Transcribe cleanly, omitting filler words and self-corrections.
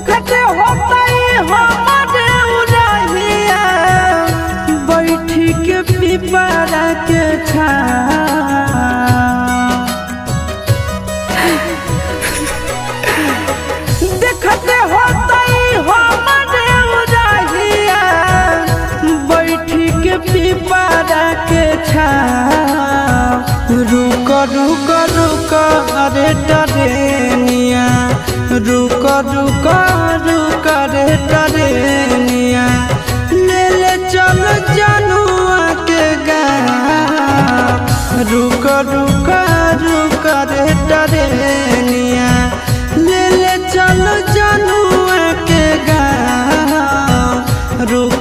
देखते होता हमारे उड़हिया बैठी के पिपरा के देखते होता हमारे उड़हिया बैठी के पिपरा के रुक रुक रुक अरे टरेनिया रुक रुक रुक रे टरेनिया ले ले चल जनुआ के गाँव रुक रुक रुक रे टरेनिया ले ले चल जनुआ के गाँव रुक